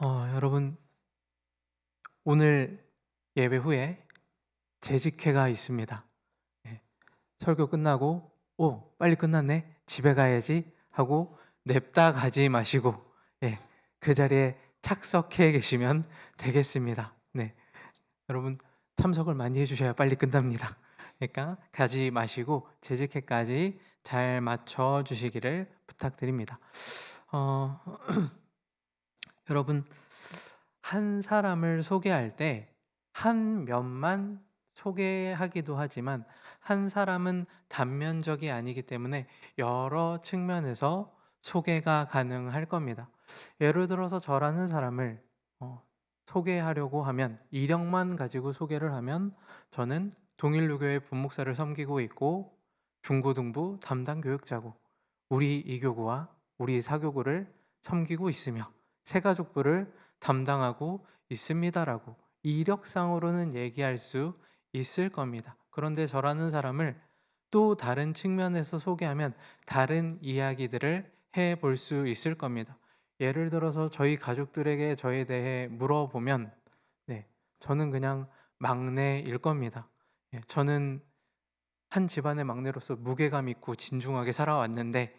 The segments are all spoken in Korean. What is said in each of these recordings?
여러분, 오늘 예배 후에 재직회가 있습니다. 예, 설교 끝나고 빨리 끝났네. 집에 가야지 하고 냅다 가지 마시고 예, 그 자리에 착석해 계시면 되겠습니다. 네, 여러분 참석을 많이 해주셔야 빨리 끝납니다. 그러니까 가지 마시고 재직회까지 잘 맞춰 주시기를 부탁드립니다. 어, 여러분, 한 사람을 소개할 때 한 면만 소개하기도 하지만 한 사람은 단면적이 아니기 때문에 여러 측면에서 소개가 가능할 겁니다. 예를 들어서 저라는 사람을 소개하려고 하면, 이력만 가지고 소개를 하면, 저는 동일루교의 본목사를 섬기고 있고 중고등부 담당 교육자고 우리 이교구와 우리 사교구를 섬기고 있으며 새가족부를 담당하고 있습니다라고 이력상으로는 얘기할 수 있을 겁니다. 그런데 저라는 사람을 또 다른 측면에서 소개하면 다른 이야기들을 해볼 수 있을 겁니다. 예를 들어서 저희 가족들에게 저에 대해 물어보면 네, 저는 그냥 막내일 겁니다. 저는 한 집안의 막내로서 무게감 있고 진중하게 살아왔는데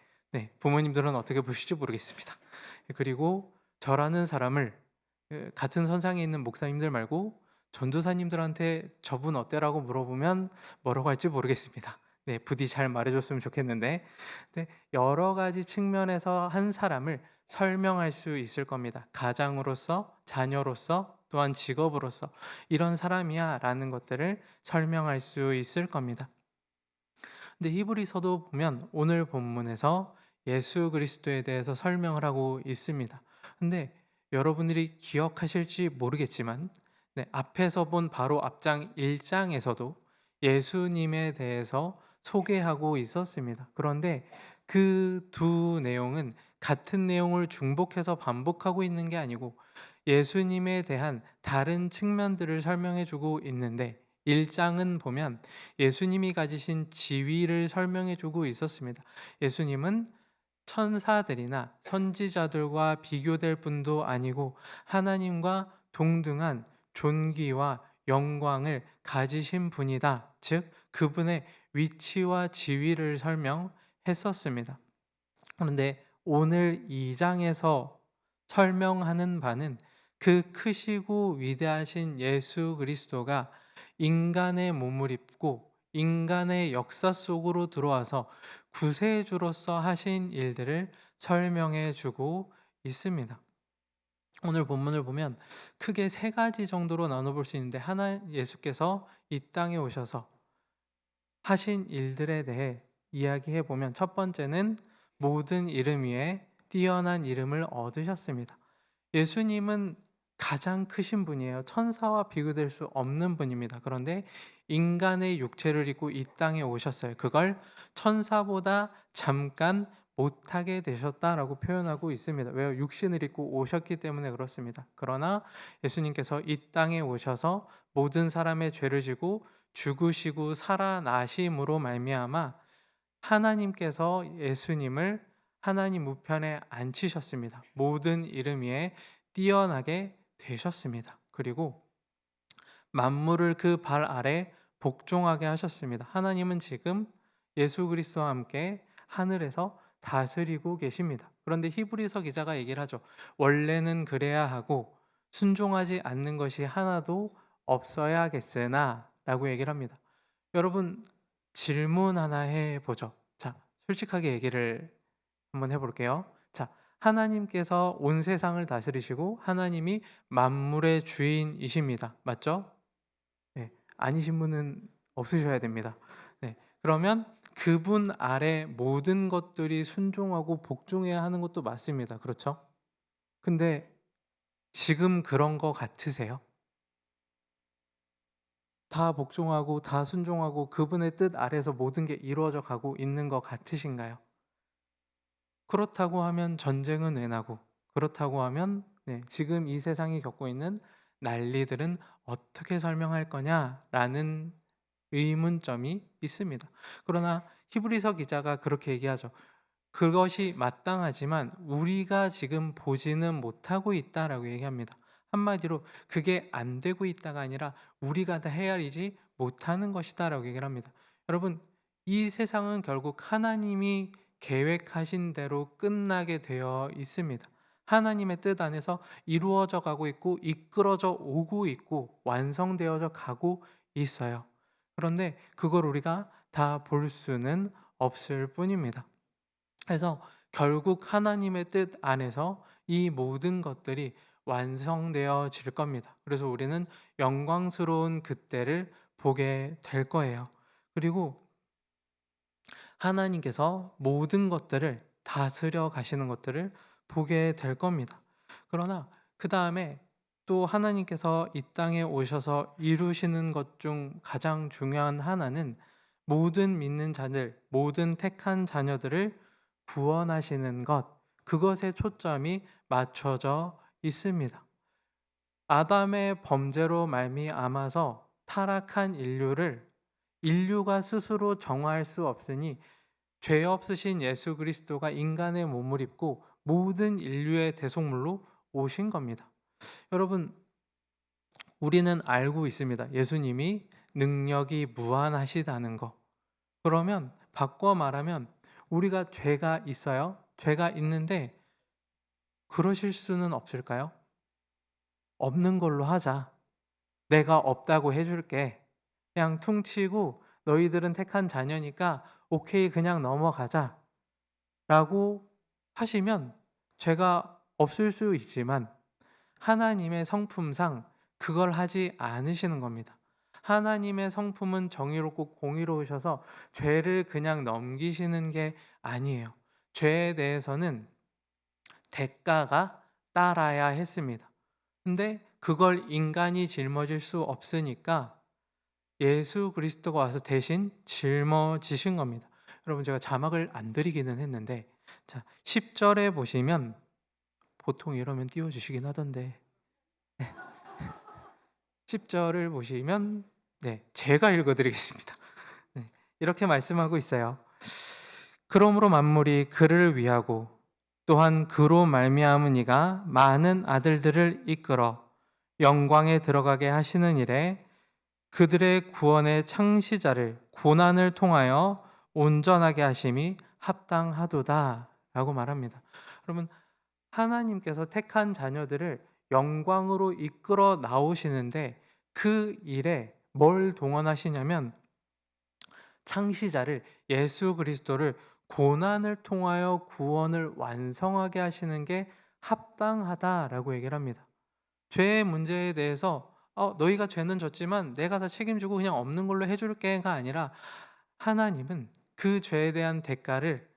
부모님들은 어떻게 보실지 모르겠습니다. 그리고 저라는 사람을 같은 선상에 있는 목사님들 말고 전도사님들한테 "저분 어때?"라고 물어보면 뭐라고 할지 모르겠습니다. 네, 부디 잘 말해 줬으면 좋겠는데 여러 가지 측면에서 한 사람을 설명할 수 있을 겁니다. 가장으로서, 자녀로서, 또한 직업으로서 '이런 사람이야.'라는 것들을 설명할 수 있을 겁니다. 근데 히브리서도 보면 오늘 본문에서 예수 그리스도에 대해서 설명을 하고 있습니다. 근데 여러분들이 기억하실지 모르겠지만 앞에서 본 바로 앞장 1장에서도 예수님에 대해서 소개하고 있었습니다. 그런데 그 두 내용은 같은 내용을 중복해서 반복하고 있는 게 아니고 예수님에 대한 다른 측면들을 설명해 주고 있는데 1장은 보면 예수님이 가지신 지위를 설명해 주고 있었습니다. 예수님은 천사들이나 선지자들과 비교될 분도 아니고 하나님과 동등한 존귀와 영광을 가지신 분이다. 즉, 그분의 위치와 지위를 설명했었습니다. 그런데 오늘 2장에서 설명하는 바는 그 크시고 위대하신 예수 그리스도가 인간의 몸을 입고 인간의 역사 속으로 들어와서 구세주로서 하신 일들을 설명해 주고 있습니다. 오늘 본문을 보면 크게 세 가지 정도로 나눠볼 수 있는데, 하나, 예수께서 이 땅에 오셔서 하신 일들에 대해 이야기해 보면 첫 번째는 모든 이름 위에 뛰어난 이름을 얻으셨습니다. 예수님은 가장 크신 분이에요. 천사와 비교될 수 없는 분입니다. 그런데 인간의 육체를 입고 이 땅에 오셨어요. 그걸 천사보다 잠깐 못하게 되셨다라고 표현하고 있습니다. 왜요? 육신을 입고 오셨기 때문에 그렇습니다. 그러나 예수님께서 이 땅에 오셔서 모든 사람의 죄를 지고 죽으시고 살아나심으로 말미암아 하나님께서 예수님을 하나님 우편에 앉히셨습니다. 모든 이름 위에 뛰어나게 되셨습니다. 그리고 만물을 그 발 아래 복종하게 하셨습니다. 하나님은 지금 예수 그리스도와 함께 하늘에서 다스리고 계십니다. 그런데 히브리서 기자가 얘기를 하죠. 원래는 그래야 하고 순종하지 않는 것이 하나도 없어야겠으나 라고 얘기를 합니다. 여러분, 질문 하나 해보죠. 자, 솔직하게 얘기를 한번 해볼게요. 자, 하나님께서 온 세상을 다스리시고 하나님이 만물의 주인이십니다. 맞죠? 네, 아니신 분은 없으셔야 됩니다. 네, 그러면 그분 아래 모든 것들이 순종하고 복종해야 하는 것도 맞습니다. 그렇죠? 근데 지금 그런 거 같으세요? 다 복종하고 다 순종하고 그분의 뜻 아래서 모든 게 이루어져 가고 있는 것 같으신가요? 그렇다고 하면 전쟁은 왜 나고, 그렇다고 하면 지금 이 세상이 겪고 있는 난리들은 어떻게 설명할 거냐라는 의문점이 있습니다. 그러나 히브리서 기자가 그렇게 얘기하죠. 그것이 마땅하지만 우리가 지금 보지는 못하고 있다라고 얘기합니다. 한마디로 그게 안 되고 있다가 아니라 우리가 다 헤아리지 못하는 것이다라고 얘기를 합니다. 여러분, 이 세상은 결국 하나님이 계획하신 대로 끝나게 되어 있습니다. 하나님의 뜻 안에서 이루어져 가고 있고 이끌어져 오고 있고 완성되어져 가고 있어요. 그런데 그걸 우리가 다 볼 수는 없을 뿐입니다. 그래서 결국 하나님의 뜻 안에서 이 모든 것들이 완성되어질 겁니다. 그래서 우리는 영광스러운 그때를 보게 될 거예요. 그리고 하나님께서 모든 것들을 다스려 가시는 것들을 보게 될 겁니다. 그러나 그 다음에 또 하나님께서 이 땅에 오셔서 이루시는 것 중 가장 중요한 하나는 모든 믿는 자들, 모든 택한 자녀들을 구원하시는 것, 그것에 초점이 맞춰져 있습니다. 아담의 범죄로 말미암아서 타락한 인류가 스스로 정화할 수 없으니 죄 없으신 예수 그리스도가 인간의 몸을 입고 모든 인류의 대속물로 오신 겁니다. 여러분, 우리는 알고 있습니다. 예수님이 능력이 무한하시다는 거. 그러면 바꿔 말하면 우리가 죄가 있어요. 죄가 있는데 그러실 수는 없을까요? 없는 걸로 하자. 내가 없다고 해줄게. 그냥 퉁치고 너희들은 택한 자녀니까 오케이 그냥 넘어가자. 라고 하시면 죄가 없을 수 있지만 하나님의 성품상 그걸 하지 않으시는 겁니다. 하나님의 성품은 정의롭고 공의로우셔서 죄를 그냥 넘기시는 게 아니에요. 죄에 대해서는 대가가 따라야 했습니다. 근데 그걸 인간이 짊어질 수 없으니까 예수 그리스도가 와서 대신 짊어지신 겁니다. 여러분, 제가 자막을 안 드리기는 했는데, 자, 10절에 보시면 보통 이러면 띄워주시긴 하던데 10절을 보시면 제가 읽어드리겠습니다. 이렇게 말씀하고 있어요. 그러므로 만물이 그를 위하고 또한 그로 말미암은 이가 많은 아들들을 이끌어 영광에 들어가게 하시는 일에 그들의 구원의 창시자를 고난을 통하여 온전하게 하심이 합당하도다 라고 말합니다. 여러분, 하나님께서 택한 자녀들을 영광으로 이끌어 나오시는데 그 일에 뭘 동원하시냐면 창시자를 예수 그리스도를 고난을 통하여 구원을 완성하게 하시는 게 합당하다라고 얘기를 합니다. 죄의 문제에 대해서 너희가 죄는 졌지만 내가 다 책임지고 그냥 없는 걸로 해줄게가 아니라 하나님은 그 죄에 대한 대가를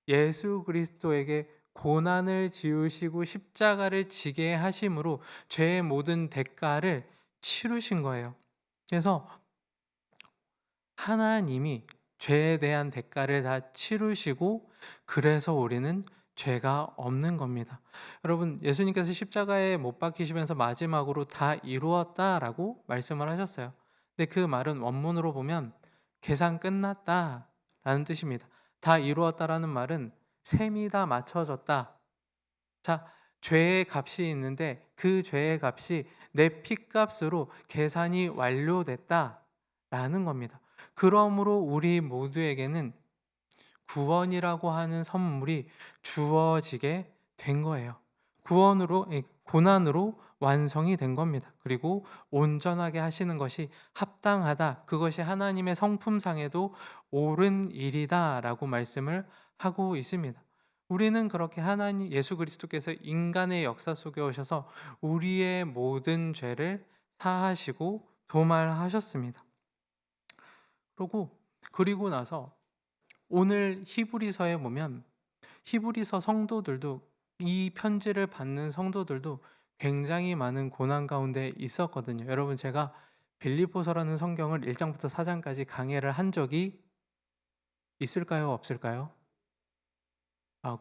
예수 그리스도에게 고난을 지으시고 십자가를 지게 하심으로 죄의 모든 대가를 치르신 거예요. 그래서 하나님이 죄에 대한 대가를 다 치르시고 그래서 우리는 죄가 없는 겁니다. 여러분, 예수님께서 십자가에 못 박히시면서 마지막으로 다 이루었다라고 말씀을 하셨어요. 근데 그 말은 원문으로 보면 계산 끝났다라는 뜻입니다. 다 이루었다라는 말은 셈이 다 맞춰졌다. 자, 죄의 값이 있는데 그 죄의 값이 내 피값으로 계산이 완료됐다라는 겁니다. 그러므로 우리 모두에게는 구원이라고 하는 선물이 주어지게 된 거예요. 고난으로 완성이 된 겁니다. 그리고 온전하게 하시는 것이 합당하다. 그것이 하나님의 성품상에도 옳은 일이다라고 말씀을 하고 있습니다. 우리는 그렇게 하나님 예수 그리스도께서 인간의 역사 속에 오셔서 우리의 모든 죄를 사하시고 도말하셨습니다. 그리고 나서 오늘 히브리서에 보면 히브리서 성도들도 이 편지를 받는 성도들도 굉장히 많은 고난 가운데 있었거든요. 여러분, 제가 빌립보서라는 성경을 1장부터 4장까지 강해를 한 적이 있을까요? 없을까요?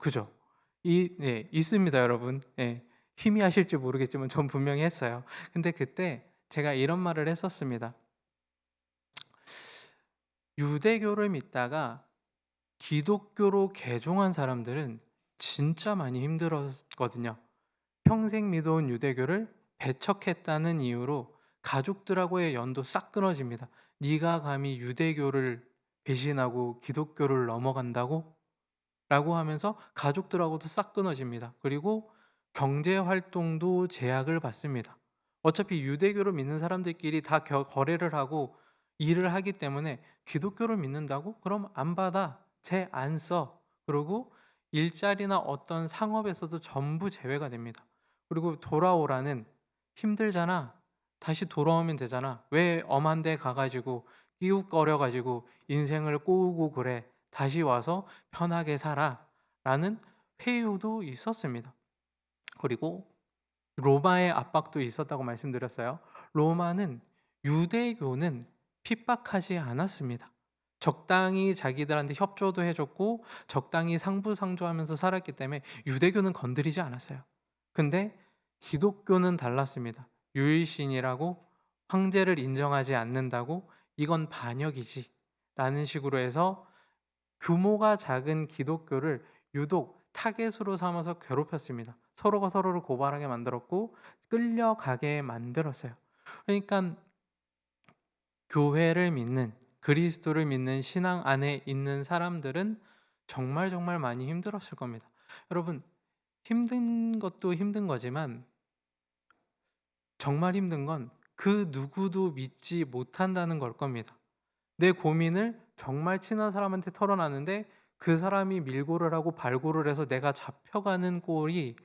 그죠. 있습니다, 여러분. 희미하실지 모르겠지만 전 분명히 했어요. 근데 그때 제가 이런 말을 했었습니다. 유대교를 믿다가 기독교로 개종한 사람들은 진짜 많이 힘들었거든요. 평생 믿어온 유대교를 배척했다는 이유로 가족들하고의 연도 싹 끊어집니다. "네가 감히 유대교를 배신하고 기독교를 넘어간다고?" 라고 하면서 가족들하고도 싹 끊어집니다. 그리고 경제 활동도 제약을 받습니다. 어차피 유대교를 믿는 사람들끼리 다 거래를 하고 일을 하기 때문에 "기독교를 믿는다고? 그럼 안 받아. 쟤 안 써." 그리고 일자리나 어떤 상업에서도 전부 제외가 됩니다. 그리고 돌아오라는 "힘들잖아. 다시 돌아오면 되잖아. 왜 엄한 데 가 가지고 끼웃거려 가지고 인생을 꼬우고 그래. 다시 와서 편하게 살아."라는 회유도 있었습니다. 그리고 로마의 압박도 있었다고 말씀드렸어요. 로마는 유대교는 핍박하지 않았습니다. 적당히 자기들한테 협조도 해 줬고 적당히 상부상조하면서 살았기 때문에 유대교는 건드리지 않았어요. 근데 기독교는 달랐습니다. 유일신이라고 황제를 인정하지 않는다고 "이건 반역이지."라는 식으로 해서 규모가 작은 기독교를 유독 타겟으로 삼아서 괴롭혔습니다. 서로가 서로를 고발하게 만들었고 끌려가게 만들었어요. 그러니까 교회를 믿는, 그리스도를 믿는 신앙 안에 있는 사람들은 정말 정말 많이 힘들었을 겁니다. 여러분, 힘든 것도 힘든 거지만 정말 힘든 건 그 누구도 믿지 못한다는 걸 겁니다. 내 고민을 정말 친한 사람한테 털어놨는데 그 사람이 밀고를 하고 발고를 해서 내가 잡혀가는 꼴이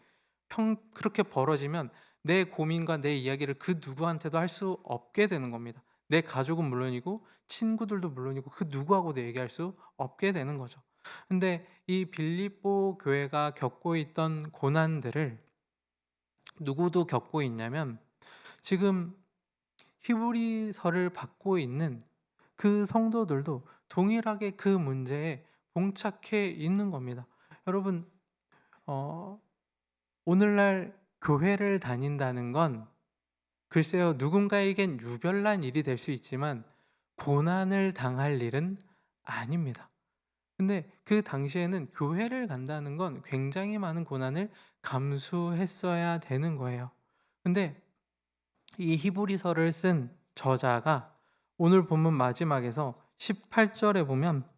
그렇게 벌어지면 내 고민과 내 이야기를 그 누구한테도 할 수 없게 되는 겁니다. 내 가족은 물론이고 친구들도 물론이고 그 누구하고도 얘기할 수 없게 되는 거죠. 근데 이 빌립보 교회가 겪고 있던 고난들을 누구도 겪고 있냐면 지금 히브리서를 받고 있는 그 성도들도 동일하게 그 문제에 봉착해 있는 겁니다. 여러분, 어 오늘날 교회를 다닌다는 건 글쎄요, 누군가에겐 유별난 일이 될 수 있지만 고난을 당할 일은 아닙니다. 근데 그 당시에는 교회를 간다는 건 굉장히 많은 고난을 감수했어야 되는 거예요. 근데 이 히브리서를 쓴 저자가 오늘 본문 마지막에서 18절에 보면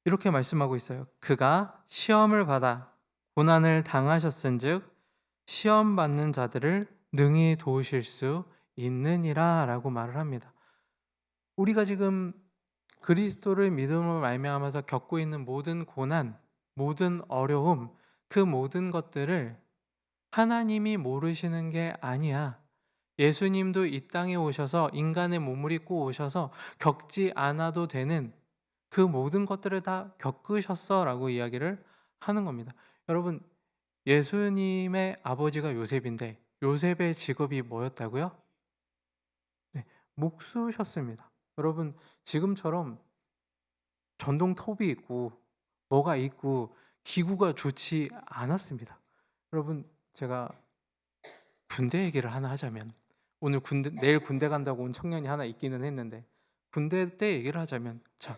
이렇게 말씀하고 있어요. "그가 시험을 받아 고난을 당하셨은즉 시험 받는 자들을 능히 도우실 수 있느니라."라고 말을 합니다. 우리가 지금 그리스도를 믿음으로 말미암아서 겪고 있는 모든 고난, 모든 어려움, 그 모든 것들을 하나님이 모르시는 게 아니야. 예수님도 이 땅에 오셔서 인간의 몸을 입고 오셔서 겪지 않아도 되는 그 모든 것들을 다 겪으셨어라고 이야기를 하는 겁니다. 여러분, 예수님의 아버지가 요셉인데 요셉의 직업이 뭐였다고요? 네, 목수셨습니다. 여러분, 지금처럼 전동 톱이 있고 뭐가 있고 기구가 좋지 않았습니다. 여러분, 제가 군대 얘기를 하나 하자면 오늘 내일 군대 간다고 온 청년이 하나 있기는 했는데 군대 때 얘기를 하자면 자,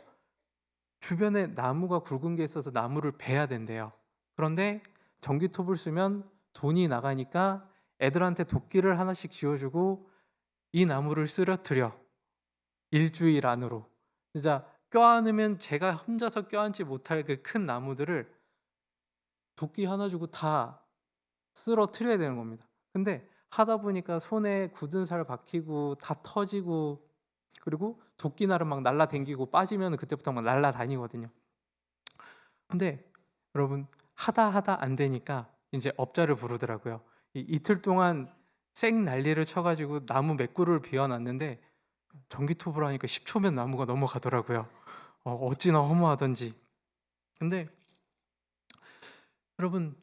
주변에 나무가 굵은 게 있어서 나무를 베야 된대요. 그런데 전기톱을 쓰면 돈이 나가니까 애들한테 도끼를 하나씩 쥐어주고 이 나무를 쓰러뜨려. 일주일 안으로. 진짜 껴안으면 제가 혼자서 껴안지 못할 그 큰 나무들을 도끼 하나 주고 다 쓰러뜨려야 되는 겁니다. 근데 하다 보니까 손에 굳은 살 박히고 다 터지고 그리고 도끼날은 막 날라다니고 빠지면 그때부터 막 날라다니거든요. 근데 여러분 하다 안 되니까 이제 업자를 부르더라고요. 이틀 동안 생 난리를 쳐 가지고 나무 몇 그루를 베어 놨는데 전기톱으로 하니까 10초면 나무가 넘어가더라고요. 어찌나 허무하던지. 근데 여러분,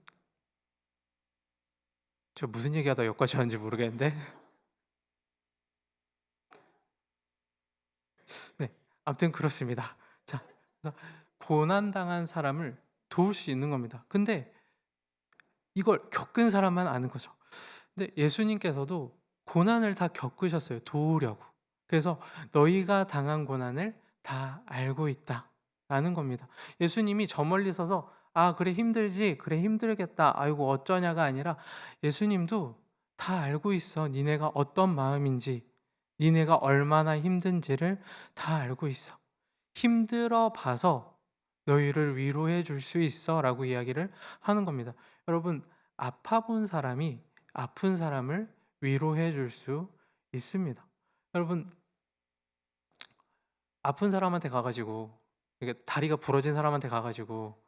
저 무슨 얘기하다 여기까지 왔는지 모르겠는데 네, 아무튼 그렇습니다. 자, 그래서 고난당한 사람을 도울 수 있는 겁니다. 근데 이걸 겪은 사람만 아는 거죠. 근데 예수님께서도 고난을 다 겪으셨어요, 도우려고. 그래서 "너희가 당한 고난을 다 알고 있다." 라는 겁니다. 예수님이 저 멀리 서서 아, 그래 힘들지? 그래 힘들겠다. 아이고 어쩌냐가 아니라 예수님도 다 알고 있어. 니네가 어떤 마음인지, 니네가 얼마나 힘든지를 다 알고 있어. 힘들어 봐서 너희를 위로해 줄 수 있어 라고 이야기를 하는 겁니다. 여러분, 아파 본 사람이 아픈 사람을 위로해 줄 수 있습니다. 여러분, 아픈 사람한테 가가지고, 이게 다리가 부러진 사람한테 가가지고,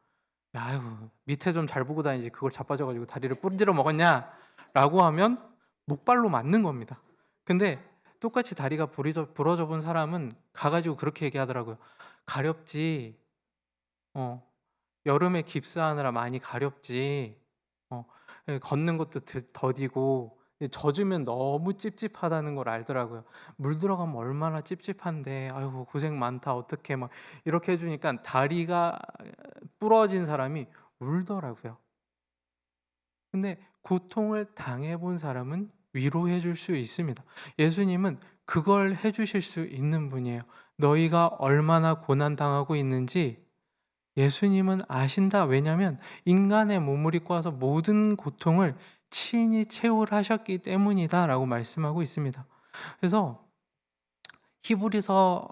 야, 아유, 밑에 좀 잘 보고 다니지. 그걸 자빠져가지고 다리를 부러뜨려 먹었냐? 라고 하면 목발로 맞는 겁니다. 근데 똑같이 다리가 부러져 본 사람은 가가지고 그렇게 얘기하더라고요. 가렵지. 여름에 깁스하느라 많이 가렵지. 걷는 것도 더디고 젖으면 너무 찝찝하다는 걸 알더라고요. 물 들어가면 얼마나 찝찝한데 아이고 고생 많다 어떡해 막 이렇게 해주니까 다리가 부러진 사람이 울더라고요. 근데 고통을 당해본 사람은 위로해 줄 수 있습니다. 예수님은 그걸 해주실 수 있는 분이에요. 너희가 얼마나 고난당하고 있는지 예수님은 아신다. 왜냐하면 인간의 몸을 입고 와서 모든 고통을 친히 체울하셨기 때문이다라고 말씀하고 있습니다. 그래서 히브리서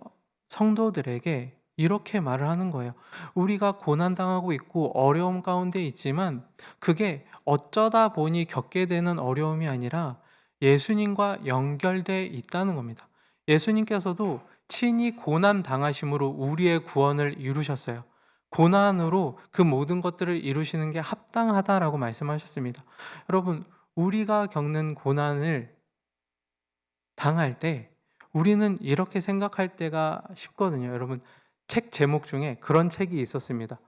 성도들에게 이렇게 말을 하는 거예요. 우리가 고난당하고 있고 어려움 가운데 있지만 그게 어쩌다 보니 겪게 되는 어려움이 아니라 예수님과 연결돼 있다는 겁니다. 예수님께서도 친히 고난 당하심으로 우리의 구원을 이루셨어요. 고난으로 그 모든 것들을 이루시는 게 합당하다라고 말씀하셨습니다. 여러분, 우리가 겪는 고난을 당할 때 우리는 이렇게 생각할 때가 쉽거든요. 여러분, 책 제목 중에 그런 책이 있었습니다.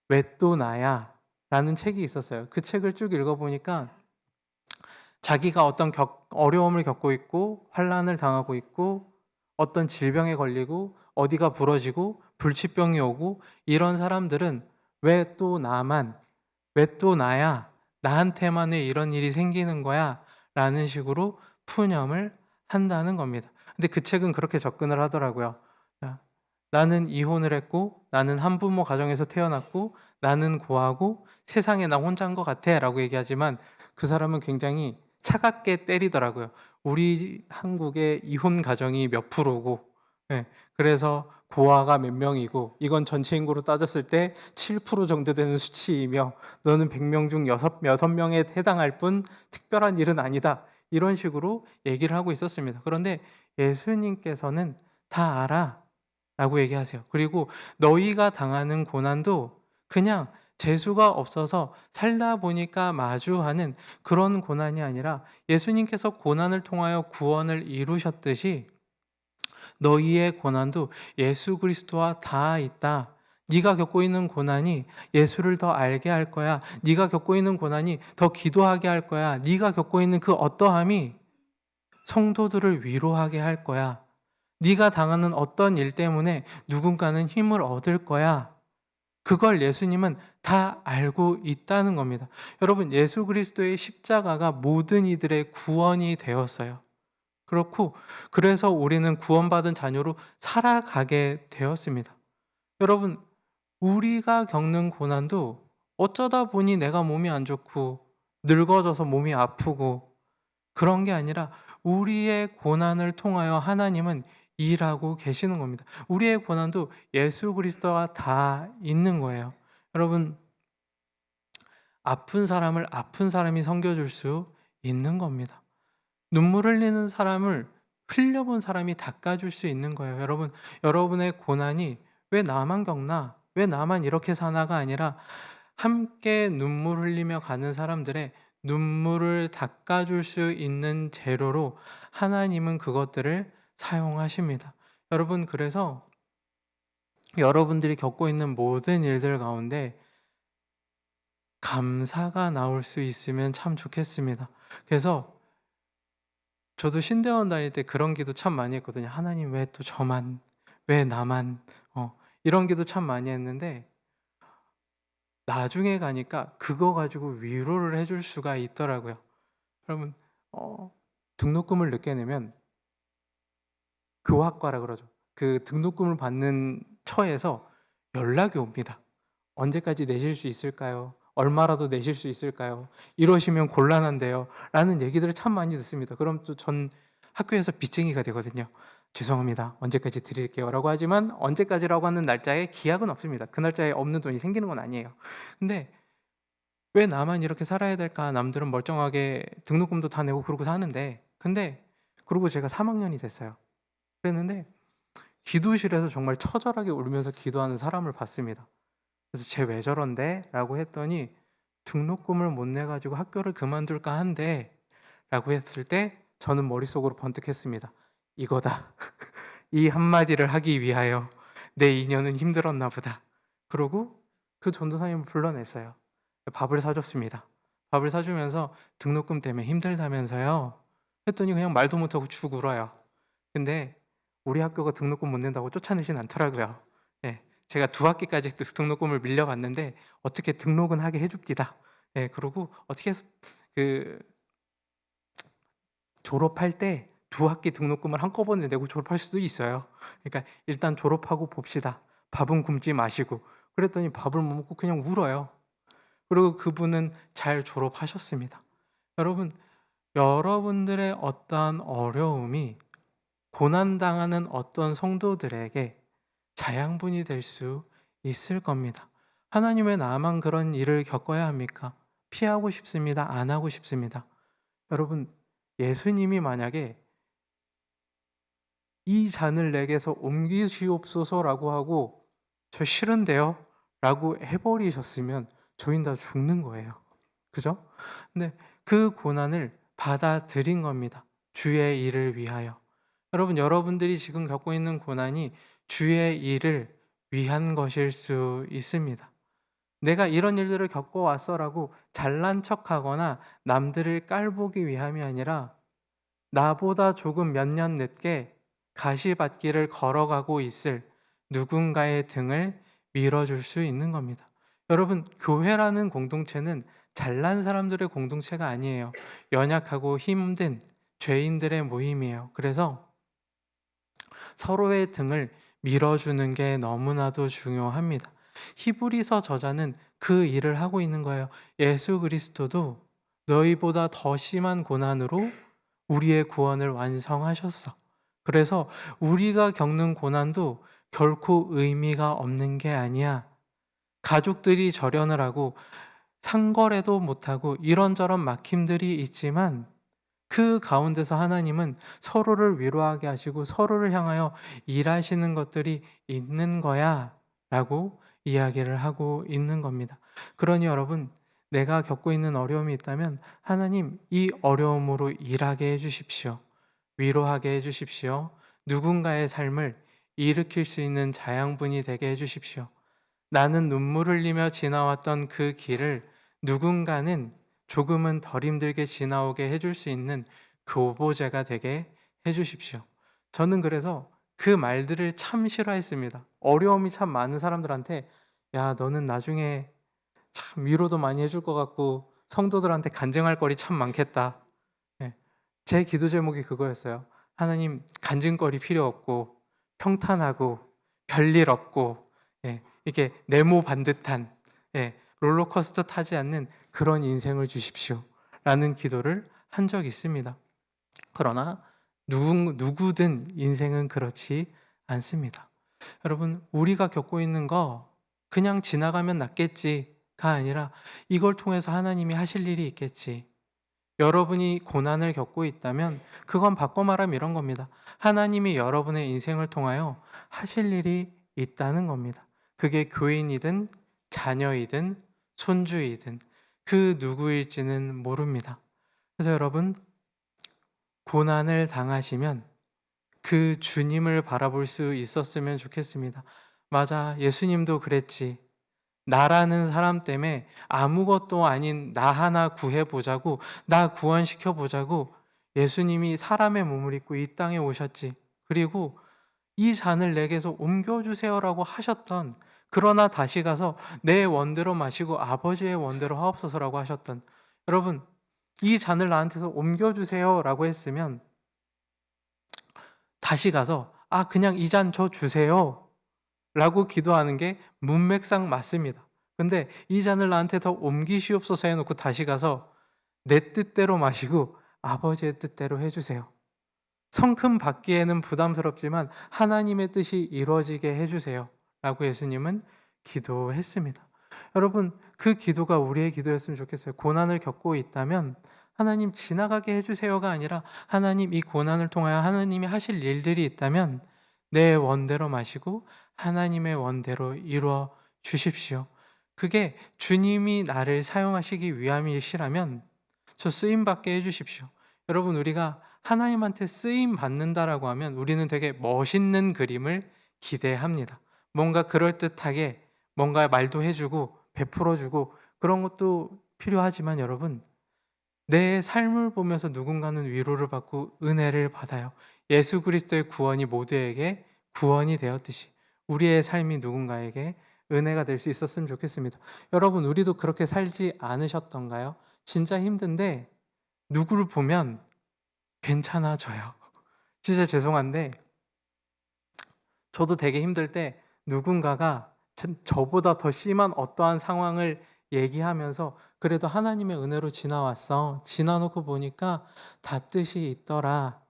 왜 또 나야? 라는 책이 있었어요. 그 책을 쭉 읽어보니까 자기가 어떤 어려움을 겪고 있고 환난을 당하고 있고 어떤 질병에 걸리고 어디가 부러지고 불치병이 오고 이런 사람들은 왜 또 나만, 왜 또 나야? 나한테만 왜 이런 일이 생기는 거야? 라는 식으로 푸념을 한다는 겁니다. 근데 그 책은 그렇게 접근을 하더라고요. 자, 나는 이혼을 했고, 나는 한부모 가정에서 태어났고, 나는 고아고, 세상에 나 혼자인 것 같아 라고 얘기하지만 그 사람은 굉장히 차갑게 때리더라고요. 우리 한국의 이혼 가정이 몇 프로고, 예, 그래서 고아가 몇 명이고, 이건 전체 인구로 따졌을 때 7% 정도 되는 수치이며, 너는 100명 중 6명에 해당할 뿐 특별한 일은 아니다. 이런 식으로 얘기를 하고 있었습니다. 그런데 예수님께서는 다 알아. 라고 얘기하세요. 그리고 너희가 당하는 고난도 그냥 재수가 없어서 살다 보니까 마주하는 그런 고난이 아니라 예수님께서 고난을 통하여 구원을 이루셨듯이 너희의 고난도 예수 그리스도와 다 있다. 네가 겪고 있는 고난이 예수를 더 알게 할 거야. 네가 겪고 있는 고난이 더 기도하게 할 거야. 네가 겪고 있는 그 어떠함이 성도들을 위로하게 할 거야. 네가 당하는 어떤 일 때문에 누군가는 힘을 얻을 거야. 그걸 예수님은 다 알고 있다는 겁니다. 여러분, 예수 그리스도의 십자가가 모든 이들의 구원이 되었어요. 그렇고, 그래서 우리는 구원받은 자녀로 살아가게 되었습니다. 여러분, 우리가 겪는 고난도 어쩌다 보니 내가 몸이 안 좋고, 늙어져서 몸이 아프고, 그런 게 아니라 우리의 고난을 통하여 하나님은 일하고 계시는 겁니다. 우리의 고난도 예수 그리스도가 다 있는 거예요. 여러분, 아픈 사람을 아픈 사람이 섬겨줄 수 있는 겁니다. 눈물 흘리는 사람을 흘려본 사람이 닦아줄 수 있는 거예요. 여러분, 여러분의 고난이 왜 나만 겪나? 왜 나만 이렇게 사나가 아니라 함께 눈물 흘리며 가는 사람들의 눈물을 닦아줄 수 있는 재료로 하나님은 그것들을 사용하십니다. 여러분, 그래서 여러분들이 겪고 있는 모든 일들 가운데 감사가 나올 수 있으면 참 좋겠습니다. 그래서 저도 신대원 다닐 때 그런 기도 참 많이 했거든요. 하나님 왜 또 저만, 왜 나만, 이런 기도 참 많이 했는데 나중에 가니까 그거 가지고 위로를 해줄 수가 있더라고요. 여러분, 등록금을 늦게 내면 교학과라 그러죠. 그 등록금을 받는 처에서 연락이 옵니다. 언제까지 내실 수 있을까요? 얼마라도 내실 수 있을까요? 이러시면 곤란한데요. 라는 얘기들을 참 많이 듣습니다. 그럼 또 전 학교에서 빚쟁이가 되거든요. 죄송합니다. 언제까지 드릴게요. 라고 하지만 언제까지라고 하는 날짜에 기약은 없습니다. 그 날짜에 없는 돈이 생기는 건 아니에요. 근데 왜 나만 이렇게 살아야 될까? 남들은 멀쩡하게 등록금도 다 내고 그러고 사는데. 근데 그러고 제가 3학년이 됐어요. 그랬는데 기도실에서 정말 처절하게 울면서 기도하는 사람을 봤습니다. 그래서 쟤 왜 저런데? 라고 했더니 등록금을 못 내가지고 학교를 그만둘까 한데 라고 했을 때 저는 머릿속으로 번뜩했습니다. 이거다. 이 한마디를 하기 위하여 내 인연은 힘들었나 보다. 그러고 그 전도사님을 불러냈어요. 밥을 사줬습니다. 밥을 사주면서 등록금 때문에 힘들다면서요. 했더니 그냥 말도 못하고 죽 울어요. 근데 우리 학교가 등록금 못 낸다고 쫓아내진 않더라고요. 예, 제가 2학기까지 등록금을 밀려봤는데 어떻게 등록은 하게 해줍디다. 예, 그러고 어떻게 해서 그 졸업할 때 2학기 등록금을 한꺼번에 내고 졸업할 수도 있어요. 그러니까 일단 졸업하고 봅시다. 밥은 굶지 마시고. 그랬더니 밥을 못 먹고 그냥 울어요. 그리고 그분은 잘 졸업하셨습니다. 여러분, 여러분들의 어떠한 어려움이 고난당하는 어떤 성도들에게 자양분이 될 수 있을 겁니다. 하나님 왜 나만 그런 일을 겪어야 합니까? 피하고 싶습니다. 안 하고 싶습니다. 여러분, 예수님이 만약에 이 잔을 내게서 옮기시옵소서라고 하고 저 싫은데요? 라고 해버리셨으면 저희는 다 죽는 거예요. 그죠? 근데 그 고난을 받아들인 겁니다. 주의 일을 위하여. 여러분, 여러분들이 지금 겪고 있는 고난이 주의 일을 위한 것일 수 있습니다. 내가 이런 일들을 겪어왔어라고 잘난 척하거나 남들을 깔보기 위함이 아니라 나보다 조금 몇 년 늦게 가시밭길을 걸어가고 있을 누군가의 등을 밀어줄 수 있는 겁니다. 여러분, 교회라는 공동체는 잘난 사람들의 공동체가 아니에요. 연약하고 힘든 죄인들의 모임이에요. 그래서 서로의 등을 밀어주는 게 너무나도 중요합니다. 히브리서 저자는 그 일을 하고 있는 거예요. 예수 그리스도도 너희보다 더 심한 고난으로 우리의 구원을 완성하셨어. 그래서 우리가 겪는 고난도 결코 의미가 없는 게 아니야. 가족들이 절연을 하고 상거래도 못하고 이런저런 막힘들이 있지만 그 가운데서 하나님은 서로를 위로하게 하시고 서로를 향하여 일하시는 것들이 있는 거야 라고 이야기를 하고 있는 겁니다. 그러니 여러분, 내가 겪고 있는 어려움이 있다면 하나님 이 어려움으로 일하게 해주십시오. 위로하게 해주십시오. 누군가의 삶을 일으킬 수 있는 자양분이 되게 해주십시오. 나는 눈물 흘리며 지나왔던 그 길을 누군가는 조금은 덜 힘들게 지나오게 해줄 수 있는 교보제가 되게 해주십시오. 저는 그래서 그 말들을 참 싫어했습니다. 어려움이 참 많은 사람들한테 야, 너는 나중에 참 위로도 많이 해줄 것 같고 성도들한테 간증할 거리 참 많겠다. 예, 제 기도 제목이 그거였어요. 하나님, 간증거리 필요 없고 평탄하고 별일 없고 이게 네모 반듯한 롤러코스터 타지 않는 그런 인생을 주십시오 라는 기도를 한 적이 있습니다. 그러나 누구든 인생은 그렇지 않습니다. 여러분, 우리가 겪고 있는 거 그냥 지나가면 낫겠지가 아니라 이걸 통해서 하나님이 하실 일이 있겠지. 여러분이 고난을 겪고 있다면 그건 바꿔 말하면 이런 겁니다. 하나님이 여러분의 인생을 통하여 하실 일이 있다는 겁니다. 그게 교인이든 자녀이든 손주이든 그 누구일지는 모릅니다. 그래서 여러분, 고난을 당하시면 그 주님을 바라볼 수 있었으면 좋겠습니다. 맞아, 예수님도 그랬지. 나라는 사람 때문에 아무것도 아닌 나 하나 구해보자고, 나 구원시켜보자고 예수님이 사람의 몸을 입고 이 땅에 오셨지. 그리고 이 잔을 내게서 옮겨주세요라고 하셨던, 그러나 다시 가서 내 원대로 마시고 아버지의 원대로 하옵소서라고 하셨던, 여러분, 이 잔을 나한테서 옮겨주세요라고 했으면 다시 가서 그냥 이 잔 저 주세요 라고 기도하는 게 문맥상 맞습니다. 근데 이 잔을 나한테 더 옮기시옵소서 해놓고 다시 가서 내 뜻대로 마시고 아버지의 뜻대로 해주세요. 성큼 받기에는 부담스럽지만 하나님의 뜻이 이루어지게 해주세요. 라고 예수님은 기도했습니다. 여러분, 그 기도가 우리의 기도였으면 좋겠어요. 고난을 겪고 있다면 하나님 지나가게 해주세요가 아니라 하나님 이 고난을 통하여 하나님이 하실 일들이 있다면 내 원대로 마시고 하나님의 원대로 이루어 주십시오. 그게 주님이 나를 사용하시기 위함이시라면 저 쓰임 받게 해주십시오. 여러분, 우리가 하나님한테 쓰임 받는다라고 하면 우리는 되게 멋있는 그림을 기대합니다. 뭔가 그럴듯하게 뭔가 말도 해주고 베풀어주고 그런 것도 필요하지만 여러분, 내 삶을 보면서 누군가는 위로를 받고 은혜를 받아요. 예수 그리스도의 구원이 모두에게 구원이 되었듯이 우리의 삶이 누군가에게 은혜가 될 수 있었으면 좋겠습니다. 여러분, 우리도 그렇게 살지 않으셨던가요? 진짜 힘든데 누구를 보면 괜찮아져요. 진짜 죄송한데 저도 되게 힘들 때 누군가가 저보다 더 심한 어떠한 상황을 얘기하면서 그래도 하나님의 은혜로 지나왔어. 지나놓고 보니까 다 뜻이 있더라.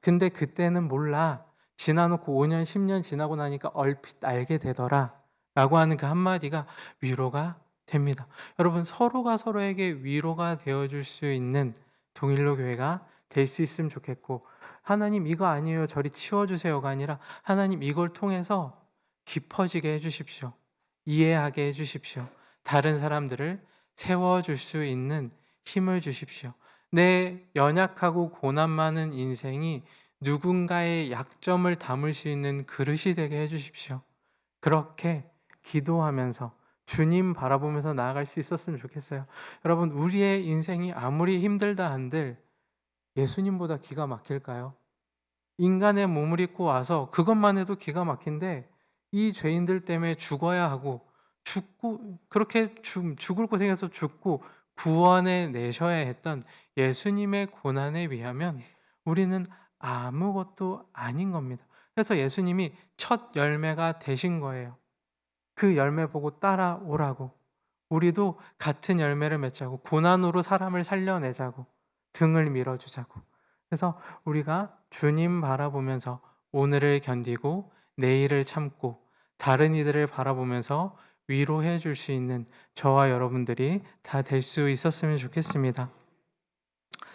근데 그때는 몰라. 지나놓고 5년, 10년 지나고 나니까 얼핏 알게 되더라. 라고 하는 그 한마디가 위로가 됩니다. 여러분, 서로가 서로에게 위로가 되어줄 수 있는 동일로 교회가 될 수 있으면 좋겠고, 하나님 이거 아니에요, 저리 치워주세요가 아니라 하나님 이걸 통해서 깊어지게 해주십시오. 이해하게 해주십시오. 다른 사람들을 세워줄 수 있는 힘을 주십시오. 내 연약하고 고난 많은 인생이 누군가의 약점을 담을 수 있는 그릇이 되게 해주십시오. 그렇게 기도하면서 주님 바라보면서 나아갈 수 있었으면 좋겠어요. 여러분, 우리의 인생이 아무리 힘들다 한들 예수님보다 기가 막힐까요? 인간의 몸을 입고 와서 그것만 해도 기가 막힌데 이 죄인들 때문에 죽어야 하고 죽고 그렇게 죽을 고생해서 죽고 구원해 내셔야 했던 예수님의 고난에 비하면 우리는 아무것도 아닌 겁니다. 그래서 예수님이 첫 열매가 되신 거예요. 그 열매 보고 따라오라고. 우리도 같은 열매를 맺자고, 고난으로 사람을 살려내자고, 등을 밀어주자고. 그래서 우리가 주님 바라보면서 오늘을 견디고 내일을 참고 다른 이들을 바라보면서 위로해 줄 수 있는 저와 여러분들이 다 될 수 있었으면 좋겠습니다.